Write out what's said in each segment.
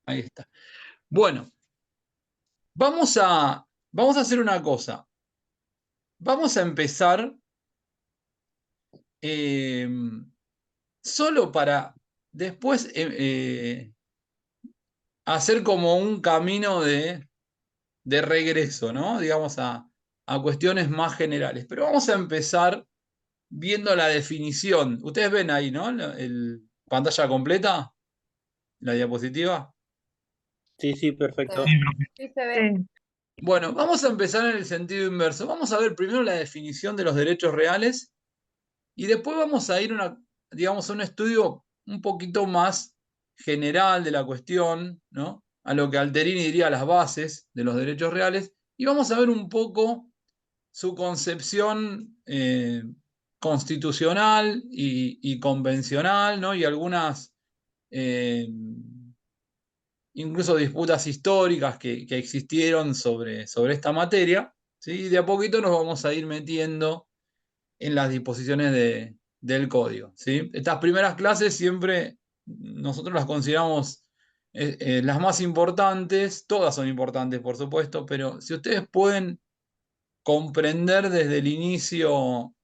Ahí está. Bueno, vamos a hacer una cosa. Vamos a empezar eh, solo para después hacer como un camino de regreso, ¿no? Digamos a cuestiones más generales. Pero vamos a empezar viendo la definición. Ustedes ven ahí, ¿no? Pantalla completa, la diapositiva. Sí, sí, perfecto. Sí, se ve. Sí. Bueno, vamos a empezar en el sentido inverso. Vamos a ver primero la definición de los derechos reales y después vamos a ir digamos, a un estudio un poquito más general de la cuestión, ¿no? A lo que Alterini diría las bases de los derechos reales, y vamos a ver un poco su concepción constitucional y convencional, ¿no? Y algunas eh, incluso disputas históricas que existieron sobre esta materia, ¿sí? Y de a poquito nos vamos a ir metiendo en las disposiciones del código, ¿sí? Estas primeras clases siempre nosotros las consideramos las más importantes, todas son importantes por supuesto, pero si ustedes pueden comprender desde el inicio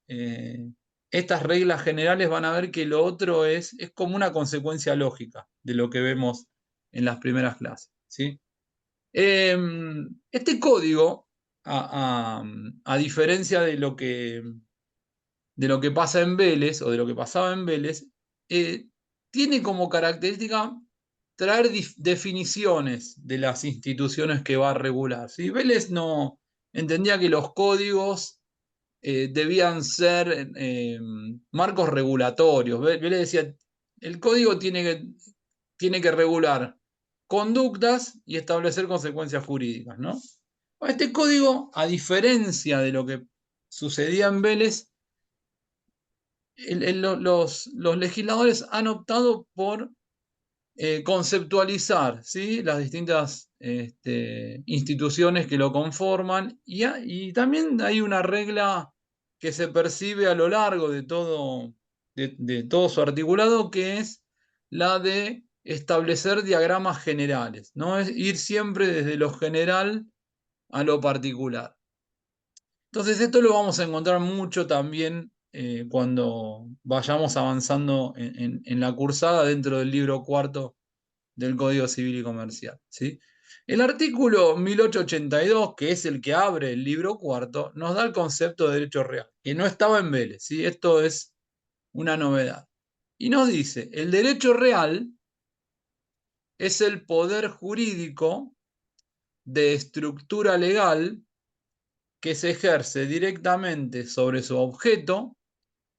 estas reglas generales, van a ver que lo otro es como una consecuencia lógica de lo que vemos en las primeras clases, ¿sí? Este código, a diferencia de lo que pasa en Vélez o de lo que pasaba en Vélez, tiene como característica traer definiciones de las instituciones que va a regular, ¿sí? Vélez no entendía que los códigos debían ser marcos regulatorios. Vélez decía, el código tiene que regular conductas y establecer consecuencias jurídicas, ¿no? Este código, a diferencia de lo que sucedía en Vélez, los legisladores han optado por conceptualizar, ¿sí? Las distintas instituciones que lo conforman y también hay una regla que se percibe a lo largo de todo su articulado, que es la de establecer diagramas generales, ¿no? Es ir siempre desde lo general a lo particular. Entonces esto lo vamos a encontrar mucho también cuando vayamos avanzando en la cursada dentro del libro cuarto del Código Civil y Comercial, ¿sí? El artículo 1882, que es el que abre el libro cuarto, nos da el concepto de derecho real, que no estaba en Vélez, ¿sí? Esto es una novedad. Y nos dice, el derecho real es el poder jurídico de estructura legal que se ejerce directamente sobre su objeto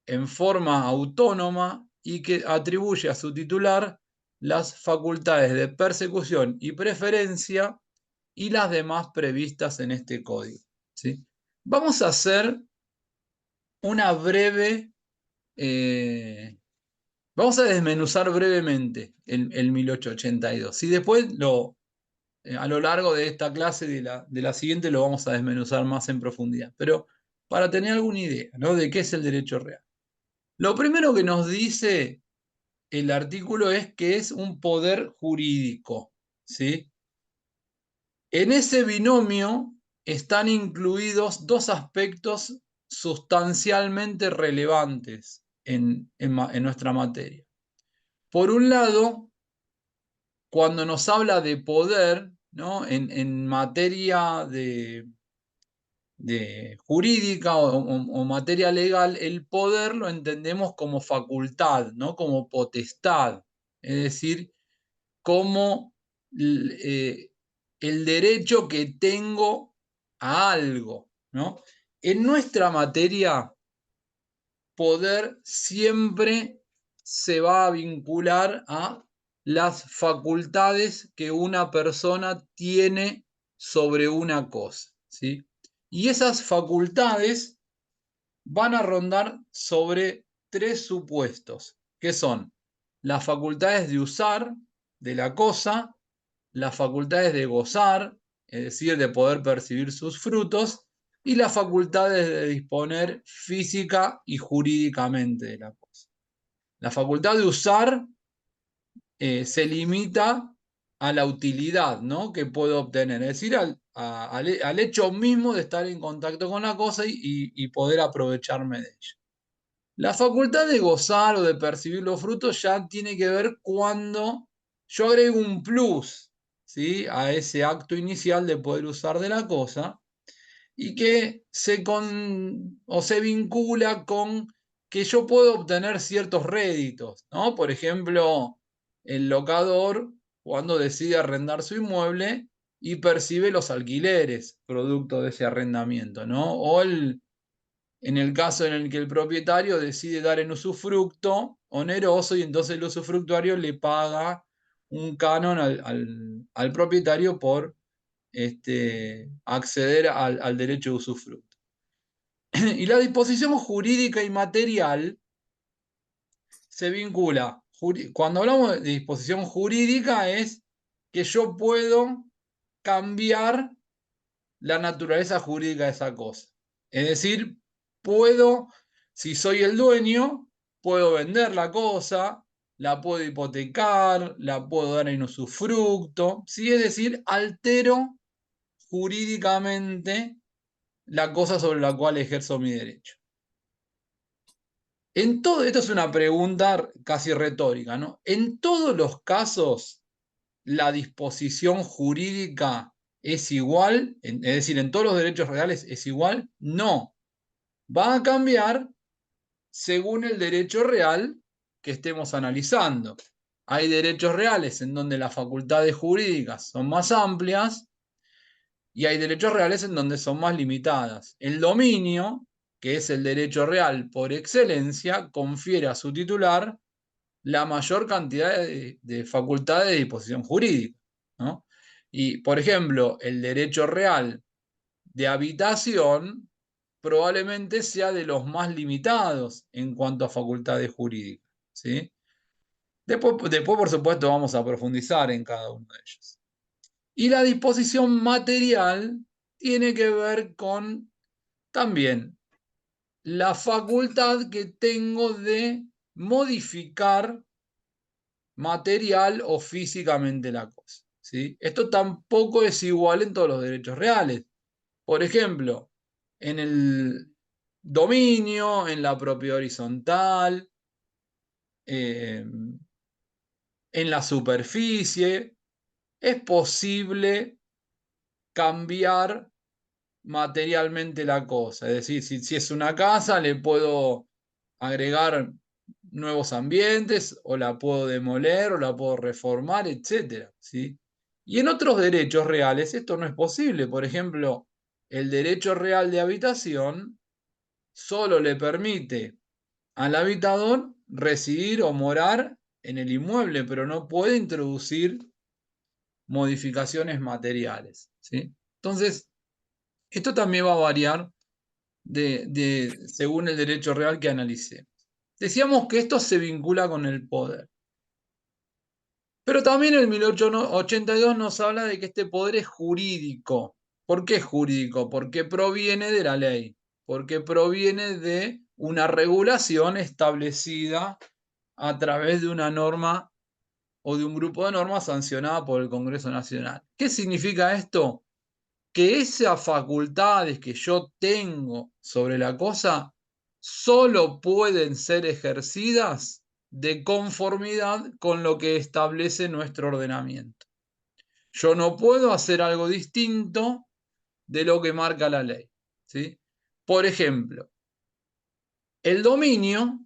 en forma autónoma y que atribuye a su titular las facultades de persecución y preferencia y las demás previstas en este código, ¿sí? Vamos a hacer una breve, vamos a desmenuzar brevemente el 1882. ¿Sí? Después a lo largo de esta clase y de la siguiente lo vamos a desmenuzar más en profundidad. Pero para tener alguna idea, ¿no? De qué es el derecho real. Lo primero que nos dice el artículo es que es un poder jurídico, ¿sí? En ese binomio están incluidos dos aspectos sustancialmente relevantes en nuestra materia. Por un lado, cuando nos habla de poder, ¿no? En materia de jurídica o materia legal, el poder lo entendemos como facultad, ¿no? Como potestad. Es decir, como el derecho que tengo a algo, ¿no? En nuestra materia, poder siempre se va a vincular a las facultades que una persona tiene sobre una cosa, ¿sí? Y esas facultades van a rondar sobre tres supuestos, que son las facultades de usar de la cosa, las facultades de gozar, es decir, de poder percibir sus frutos, y las facultades de disponer física y jurídicamente de la cosa. La facultad de usar se limita a la utilidad, ¿no?, que puedo obtener, es decir, al hecho mismo de estar en contacto con la cosa y poder aprovecharme de ella. La facultad de gozar o de percibir los frutos ya tiene que ver cuando yo agrego un plus, ¿sí?, a ese acto inicial de poder usar de la cosa, y que se vincula con que yo puedo obtener ciertos réditos, ¿no? Por ejemplo, el locador, cuando decide arrendar su inmueble y percibe los alquileres producto de ese arrendamiento, ¿no? O en el caso en el que el propietario decide dar en usufructo oneroso y entonces el usufructuario le paga un canon al propietario por acceder al derecho de usufructo. Y la disposición jurídica y material se vincula. Cuando hablamos de disposición jurídica es que yo puedo cambiar la naturaleza jurídica de esa cosa. Es decir, puedo, si soy el dueño, puedo vender la cosa, la puedo hipotecar, la puedo dar en usufructo, ¿sí? Es decir, altero jurídicamente la cosa sobre la cual ejerzo mi derecho. En todo, esto es una pregunta casi retórica, ¿no? En todos los casos, la disposición jurídica es igual, es decir, en todos los derechos reales es igual. No, va a cambiar según el derecho real que estemos analizando. Hay derechos reales en donde las facultades jurídicas son más amplias y hay derechos reales en donde son más limitadas. El dominio, que es el derecho real por excelencia, confiere a su titular la mayor cantidad de facultades de disposición jurídica, ¿no? Y, por ejemplo, el derecho real de habitación probablemente sea de los más limitados en cuanto a facultades jurídicas, ¿sí? Después, por supuesto, vamos a profundizar en cada uno de ellos. Y la disposición material tiene que ver con también la facultad que tengo de modificar material o físicamente la cosa, ¿sí? Esto tampoco es igual en todos los derechos reales. Por ejemplo, en el dominio, en la propiedad horizontal, en la superficie, es posible cambiar materialmente la cosa. Es decir, si es una casa, le puedo agregar nuevos ambientes, o la puedo demoler, o la puedo reformar, etcétera, ¿sí? Y en otros derechos reales esto no es posible. Por ejemplo, el derecho real de habitación solo le permite al habitador residir o morar en el inmueble, pero no puede introducir modificaciones materiales, ¿sí? Entonces, esto también va a variar según el derecho real que analicemos. Decíamos que esto se vincula con el poder. Pero también el 1882 nos habla de que este poder es jurídico. ¿Por qué es jurídico? Porque proviene de la ley, porque proviene de una regulación establecida a través de una norma o de un grupo de normas sancionada por el Congreso Nacional. ¿Qué significa esto? Que esas facultades que yo tengo sobre la cosa solo pueden ser ejercidas de conformidad con lo que establece nuestro ordenamiento. Yo no puedo hacer algo distinto de lo que marca la ley, ¿sí? Por ejemplo, el dominio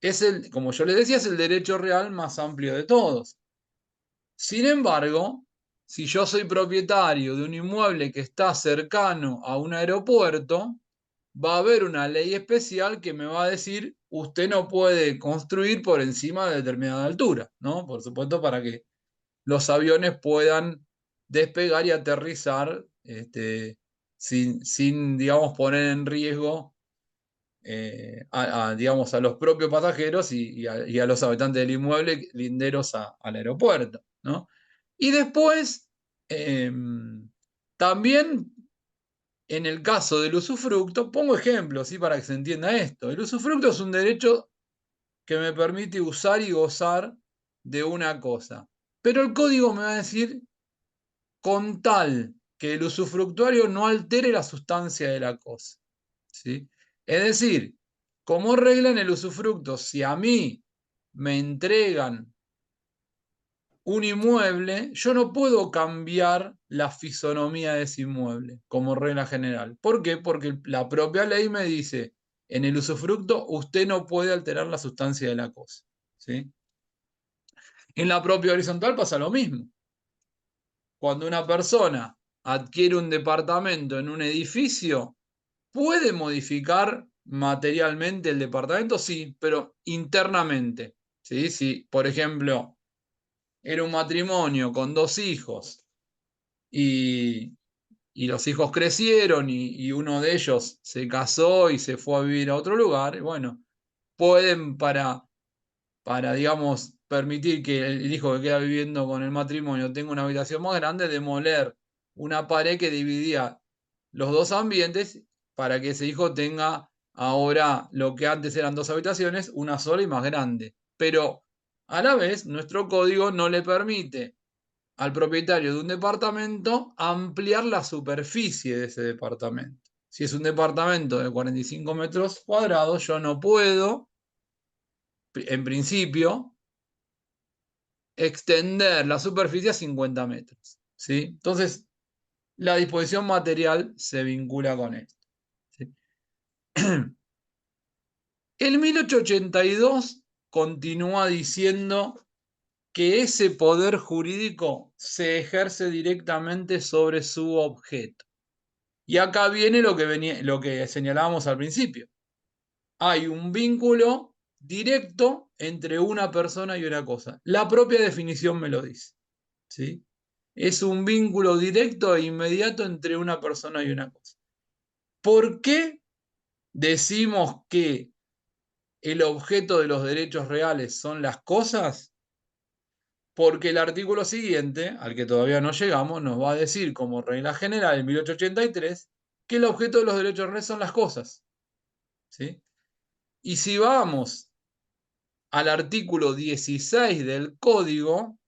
es como yo les decía, es el derecho real más amplio de todos. Sin embargo, si yo soy propietario de un inmueble que está cercano a un aeropuerto, va a haber una ley especial que me va a decir: usted no puede construir por encima de determinada altura, ¿no? Por supuesto, para que los aviones puedan despegar y aterrizar sin, digamos, poner en riesgo digamos, a los propios pasajeros y a los habitantes del inmueble linderos al aeropuerto, ¿no? Y después, también en el caso del usufructo, pongo ejemplos, ¿sí?, para que se entienda esto. El usufructo es un derecho que me permite usar y gozar de una cosa. Pero el código me va a decir con tal que el usufructuario no altere la sustancia de la cosa, ¿sí? Es decir, como regla en el usufructo, si a mí me entregan un inmueble, yo no puedo cambiar la fisonomía de ese inmueble como regla general. ¿Por qué? Porque la propia ley me dice, en el usufructo usted no puede alterar la sustancia de la cosa, ¿sí? En la propia horizontal pasa lo mismo. Cuando una persona adquiere un departamento en un edificio, ¿puede modificar materialmente el departamento? Sí, pero internamente. ¿Sí? Si, por ejemplo, era un matrimonio con 2 hijos y, y los hijos crecieron y uno de ellos se casó y se fue a vivir a otro lugar, bueno, pueden digamos, permitir que el hijo que queda viviendo con el matrimonio tenga una habitación más grande, demoler una pared que dividía los dos ambientes para que ese hijo tenga ahora lo que antes eran 2 habitaciones, una sola y más grande. Pero a la vez, nuestro código no le permite al propietario de un departamento ampliar la superficie de ese departamento. Si es un departamento de 45 metros cuadrados, yo no puedo, en principio, extender la superficie a 50 metros. ¿Sí? Entonces, la disposición material se vincula con esto. ¿Sí? El 1882 continúa diciendo que ese poder jurídico se ejerce directamente sobre su objeto. Y acá viene lo que señalábamos al principio. Hay un vínculo directo entre una persona y una cosa. La propia definición me lo dice. ¿Sí? Es un vínculo directo e inmediato entre una persona y una cosa. ¿Por qué decimos que el objeto de los derechos reales son las cosas? Porque el artículo siguiente, al que todavía no llegamos, nos va a decir como regla general en 1883 que el objeto de los derechos reales son las cosas. ¿Sí? Y si vamos al artículo 16 del código,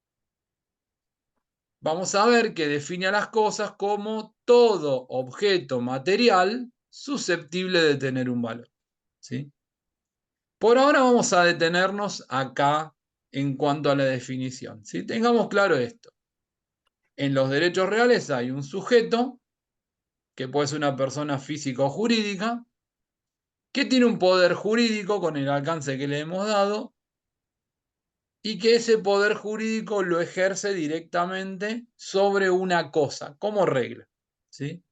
vamos a ver que define a las cosas como todo objeto material susceptible de tener un valor. ¿Sí? Por ahora vamos a detenernos acá en cuanto a la definición. ¿Sí? Tengamos claro esto. En los derechos reales hay un sujeto, que puede ser una persona física o jurídica, que tiene un poder jurídico con el alcance que le hemos dado y que ese poder jurídico lo ejerce directamente sobre una cosa, como regla. ¿Sí?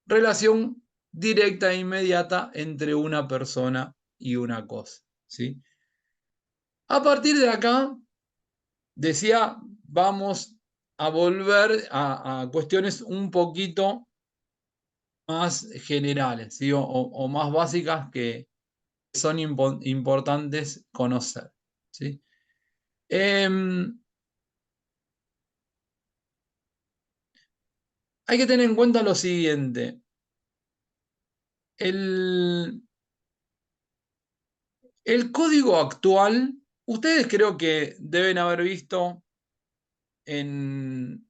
Relación directa e inmediata entre una persona y una cosa. ¿Sí? A partir de acá, decía, vamos a volver a cuestiones un poquito más generales, ¿sí? O más básicas que son importantes conocer. ¿Sí? Hay que tener en cuenta lo siguiente. El, el código actual, ustedes creo que deben haber visto en,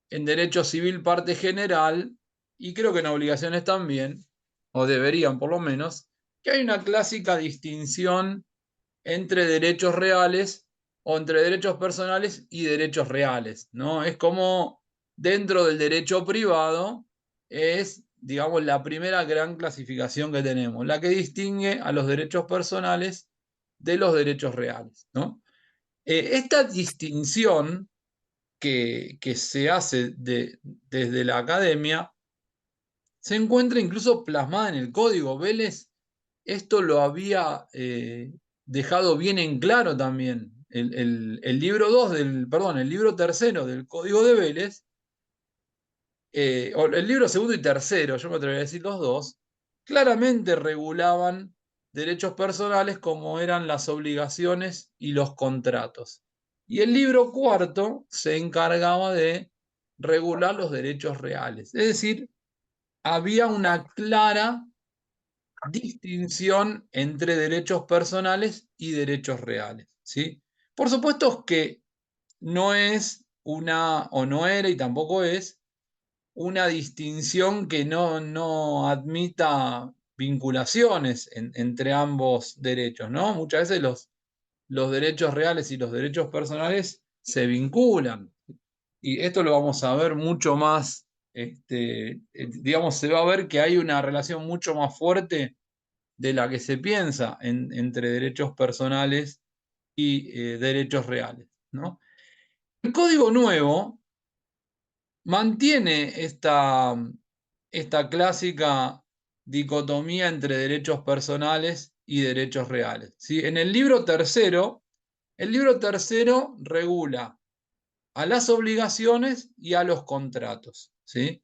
en Derecho Civil parte general, y creo que en obligaciones también, o deberían por lo menos, que hay una clásica distinción entre derechos reales o entre derechos personales y derechos reales, ¿no? Es como dentro del derecho privado es, digamos, la primera gran clasificación que tenemos, la que distingue a los derechos personales de los derechos reales, ¿no? Esta distinción que se hace desde la academia se encuentra incluso plasmada en el código. Vélez esto lo había dejado bien en claro también. El libro 2 perdón, el libro tercero del Código de Vélez, o el libro segundo y tercero, yo me atrevería a decir los dos, claramente regulaban derechos personales como eran las obligaciones y los contratos. Y el libro cuarto se encargaba de regular los derechos reales. Es decir, había una clara distinción entre derechos personales y derechos reales, ¿sí? Por supuesto que no es una, o no era y tampoco es, una distinción que no admita vinculaciones entre ambos derechos, ¿no? Muchas veces los derechos reales y los derechos personales se vinculan. Y esto lo vamos a ver mucho más, digamos, se va a ver que hay una relación mucho más fuerte de la que se piensa entre derechos personales y derechos reales, ¿no? El Código Nuevo mantiene esta clásica dicotomía entre derechos personales y derechos reales, ¿sí? En el libro tercero regula a las obligaciones y a los contratos, ¿sí?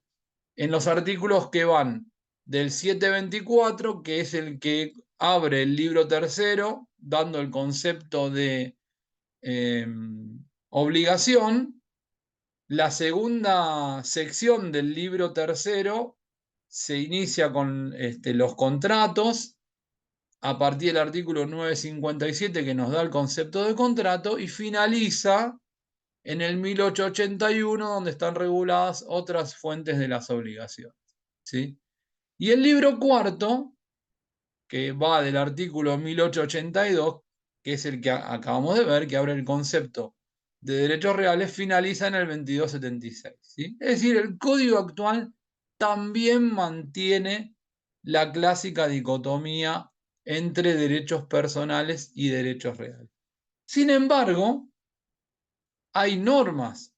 En los artículos que van del 724, que es el que abre el libro tercero, dando el concepto de eh, obligación. La segunda sección del libro tercero se inicia con los contratos a partir del artículo 957 que nos da el concepto de contrato y finaliza en el 1881 donde están reguladas otras fuentes de las obligaciones, ¿sí? Y el libro cuarto, que va del artículo 1882, que es el que acabamos de ver, que abre el concepto de derechos reales, finaliza en el 2276, ¿sí? Es decir, el código actual también mantiene la clásica dicotomía entre derechos personales y derechos reales. Sin embargo, hay normas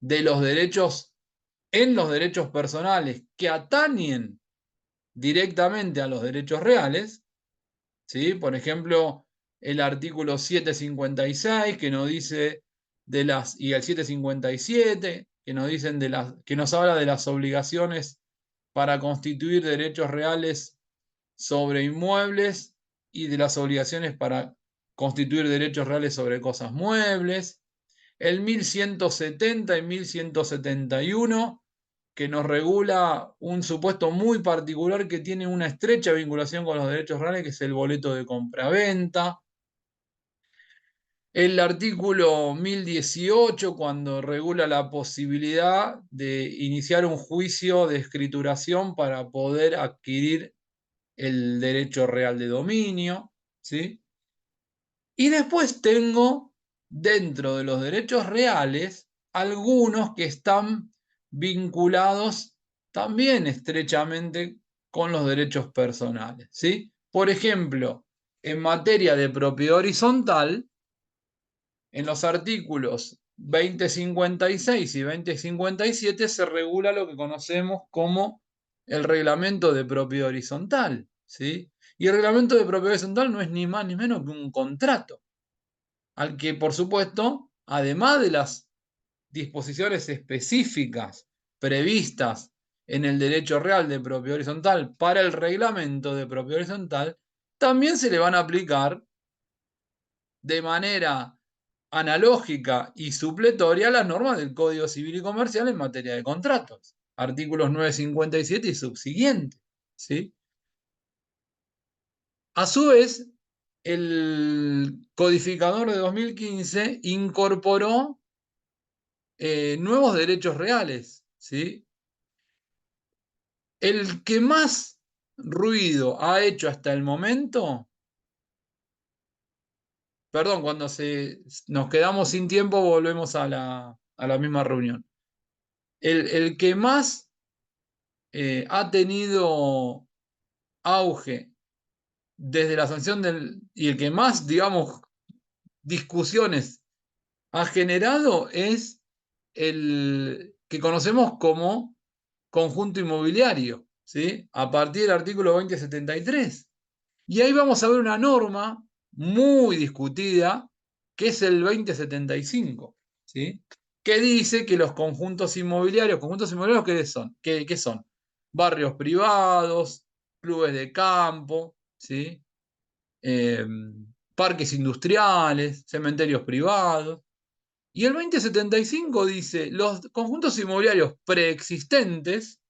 de los derechos en los derechos personales que atañen directamente a los derechos reales, ¿sí? Por ejemplo, el artículo 756 que nos dice de las, y el 757 que nos dicen de las, que nos habla de las obligaciones para constituir derechos reales sobre inmuebles y de las obligaciones para constituir derechos reales sobre cosas muebles. El 1170 y 1171 que nos regula un supuesto muy particular que tiene una estrecha vinculación con los derechos reales, que es el boleto de compraventa. El artículo 1018, cuando regula la posibilidad de iniciar un juicio de escrituración para poder adquirir el derecho real de dominio, ¿sí? Y después tengo, dentro de los derechos reales, algunos que están vinculados también estrechamente con los derechos personales, ¿sí? Por ejemplo, en materia de propiedad horizontal, en los artículos 2056 y 2057 se regula lo que conocemos como el reglamento de propiedad horizontal, ¿sí? Y el reglamento de propiedad horizontal no es ni más ni menos que un contrato al que, por supuesto, además de las disposiciones específicas previstas en el derecho real de propiedad horizontal para el reglamento de propiedad horizontal, también se le van a aplicar de manera analógica y supletoria las normas del Código Civil y Comercial en materia de contratos, artículos 957 y subsiguientes, ¿sí? A su vez, el codificador de 2015 incorporó nuevos derechos reales, ¿sí? El que más ruido ha hecho hasta el momento, perdón, cuando nos quedamos sin tiempo volvemos a la misma reunión. El que más ha tenido auge desde la sanción y el que más, digamos, discusiones ha generado es el que conocemos como conjunto inmobiliario, ¿sí? A partir del artículo 2073. Y ahí vamos a ver una norma muy discutida, que es el 2075, ¿sí? Que dice que los conjuntos inmobiliarios, ¿qué son? ¿Qué son? Barrios privados, clubes de campo, ¿sí? Eh, parques industriales, cementerios privados. Y el 2075 dice, los conjuntos inmobiliarios preexistentes,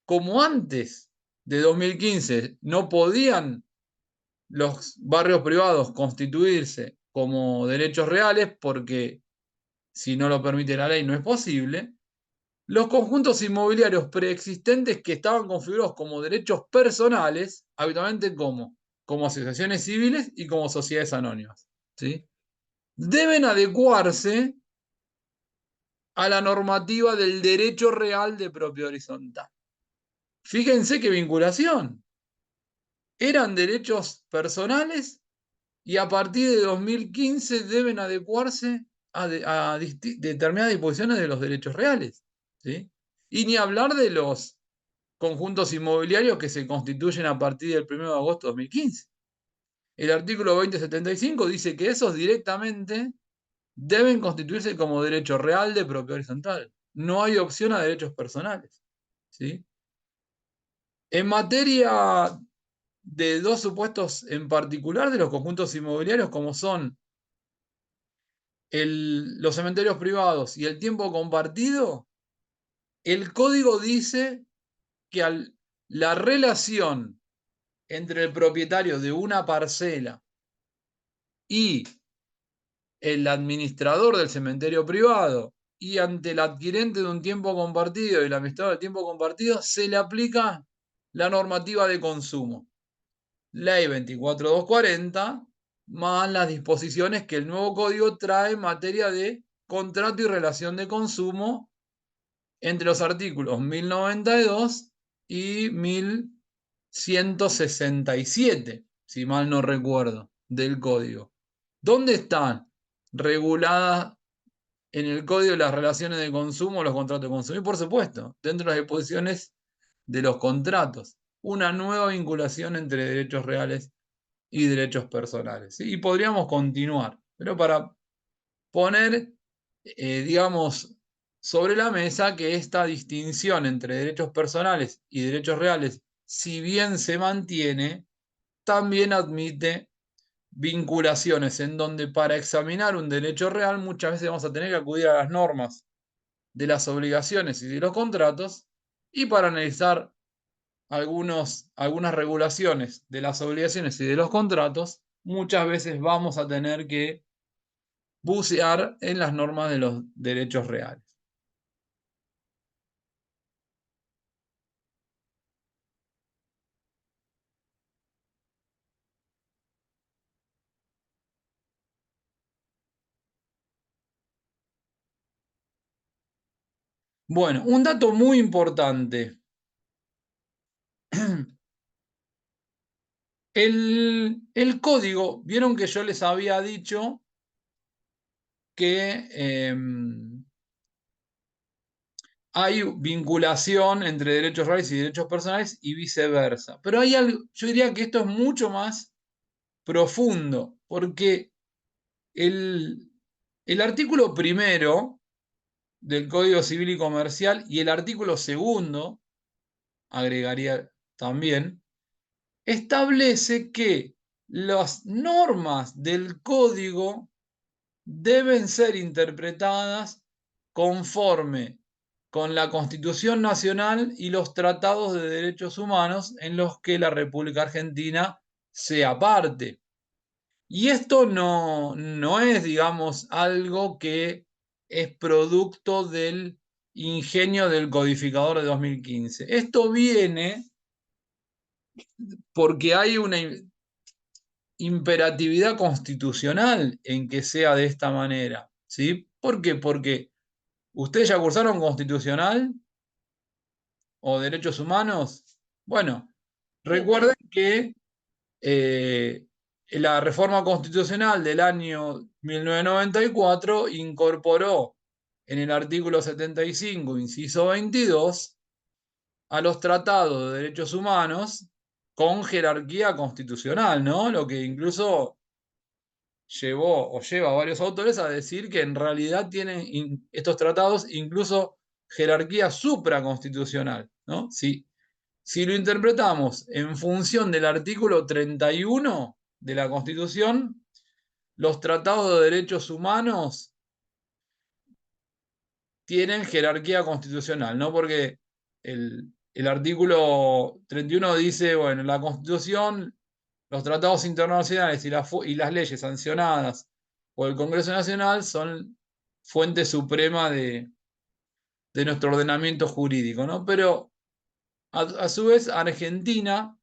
como antes de 2015 no podían los barrios privados constituirse como derechos reales porque si no lo permite la ley no es posible, los conjuntos inmobiliarios preexistentes que estaban configurados como derechos personales, habitualmente como asociaciones civiles y como sociedades anónimas, ¿sí? Deben adecuarse a la normativa del derecho real de propiedad horizontal. Fíjense qué vinculación. Eran derechos personales y a partir de 2015 deben adecuarse a determinadas disposiciones de los derechos reales, ¿sí? Y ni hablar de los conjuntos inmobiliarios que se constituyen a partir del 1 de agosto de 2015. El artículo 2075 dice que esos directamente deben constituirse como derecho real de propiedad horizontal. No hay opción a derechos personales, ¿sí? En materia de dos supuestos en particular de los conjuntos inmobiliarios, como son los cementerios privados y el tiempo compartido, el código dice que la relación entre el propietario de una parcela y el administrador del cementerio privado y ante el adquirente de un tiempo compartido y el administrador del tiempo compartido se le aplica la normativa de consumo. Ley 24240 más las disposiciones que el nuevo código trae en materia de contrato y relación de consumo entre los artículos 1092 y 1167, si mal no recuerdo, del código. ¿Dónde están reguladas en el código las relaciones de consumo, los contratos de consumo? Y por supuesto, dentro de las disposiciones de los contratos, una nueva vinculación entre derechos reales y derechos personales, ¿sí? Y podríamos continuar, pero para poner, digamos, sobre la mesa que esta distinción entre derechos personales y derechos reales, si bien se mantiene, también admite vinculaciones en donde para examinar un derecho real muchas veces vamos a tener que acudir a las normas de las obligaciones y de los contratos, y para analizar algunas regulaciones de las obligaciones y de los contratos, muchas veces vamos a tener que bucear en las normas de los derechos reales. Bueno, un dato muy importante. El código, vieron que yo les había dicho que hay vinculación entre derechos reales y derechos personales y viceversa. Pero hay algo, yo diría que esto es mucho más profundo, porque el artículo primero del Código Civil y Comercial y el artículo segundo, agregaría también, establece que las normas del código deben ser interpretadas conforme con la Constitución Nacional y los tratados de derechos humanos en los que la República Argentina sea parte. Y esto no es, digamos, algo que es producto del ingenio del codificador de 2015. Esto viene porque hay una imperatividad constitucional en que sea de esta manera, ¿sí? ¿Por qué? Porque ustedes ya cursaron constitucional o derechos humanos. Bueno, recuerden que eh, la reforma constitucional del año 1994 incorporó en el artículo 75, inciso 22, a los tratados de derechos humanos con jerarquía constitucional, ¿no? Lo que incluso llevó o lleva a varios autores a decir que en realidad tienen estos tratados incluso jerarquía supraconstitucional, ¿no? Si lo interpretamos en función del artículo 31 de la Constitución, los tratados de derechos humanos tienen jerarquía constitucional, ¿no? Porque el artículo 31 dice, bueno, la Constitución, los tratados internacionales y las leyes sancionadas por el Congreso Nacional son fuente suprema de nuestro ordenamiento jurídico, ¿no? Pero a su vez Argentina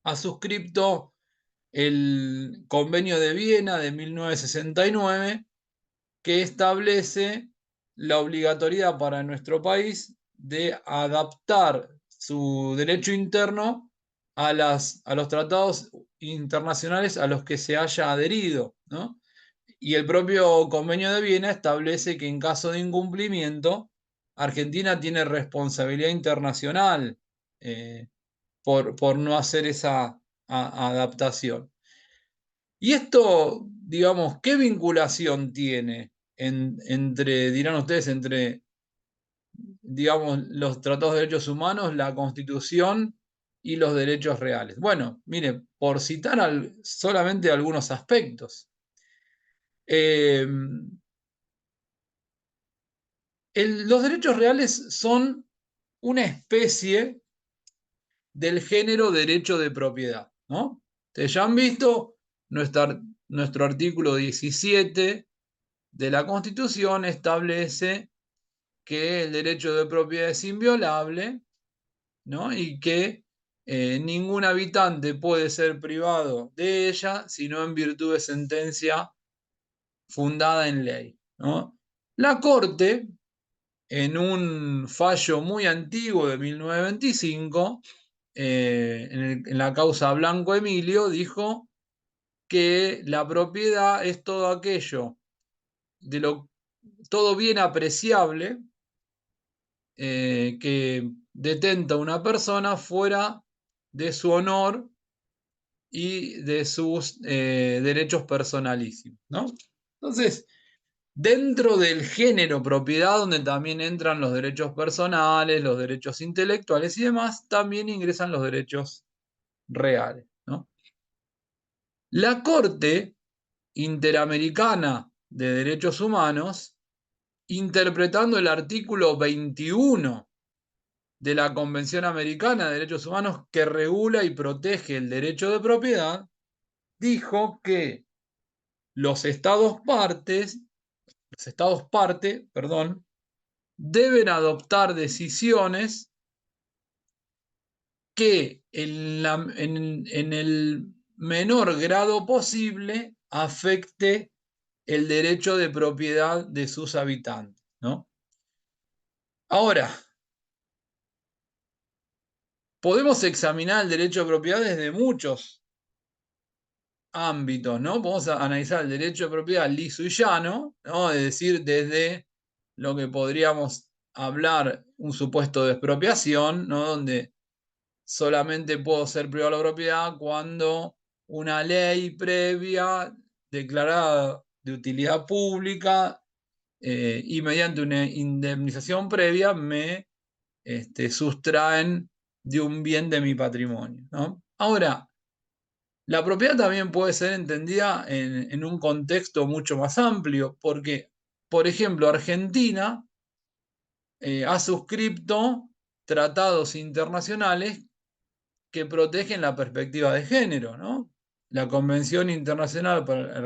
ha suscrito el Convenio de Viena de 1969, que establece la obligatoriedad para nuestro país de adaptar su derecho interno a los tratados internacionales a los que se haya adherido, ¿no? Y el propio Convenio de Viena establece que en caso de incumplimiento, Argentina tiene responsabilidad internacional por no hacer esa adaptación. Y esto, digamos, ¿qué vinculación tiene entre, dirán ustedes, entre, digamos, los tratados de derechos humanos, la Constitución y los derechos reales? Bueno, mire, por citar solamente algunos aspectos. Los derechos reales son una especie del género derecho de propiedad, ¿no? Ustedes ya han visto nuestro artículo 17 de la Constitución establece que el derecho de propiedad es inviolable, ¿no? Y que ningún habitante puede ser privado de ella, sino en virtud de sentencia fundada en ley, ¿no? La Corte, en un fallo muy antiguo de 1925, en la causa Blanco Emilio, dijo que la propiedad es todo aquello, todo bien apreciable que detenta una persona fuera de su honor y de sus derechos personalísimos, ¿no? Entonces, dentro del género propiedad, donde también entran los derechos personales, los derechos intelectuales y demás, también ingresan los derechos reales, ¿no? La Corte Interamericana de Derechos Humanos, interpretando el artículo 21 de la Convención Americana de Derechos Humanos que regula y protege el derecho de propiedad, dijo que los estados parte, perdón, deben adoptar decisiones que en el menor grado posible afecte el derecho de propiedad de sus habitantes, ¿no? Ahora, podemos examinar el derecho de propiedad desde muchos ámbitos, ¿no? Podemos analizar el derecho de propiedad liso y llano, ¿no? Es decir, desde lo que podríamos hablar un supuesto de expropiación, ¿no? Donde solamente puedo ser privado de la propiedad cuando una ley previa declarada de utilidad pública y mediante una indemnización previa me sustraen de un bien de mi patrimonio, ¿no? Ahora, la propiedad también puede ser entendida en un contexto mucho más amplio, porque, por ejemplo, Argentina ha suscrito tratados internacionales que protegen la perspectiva de género, ¿no? La Convención Internacional para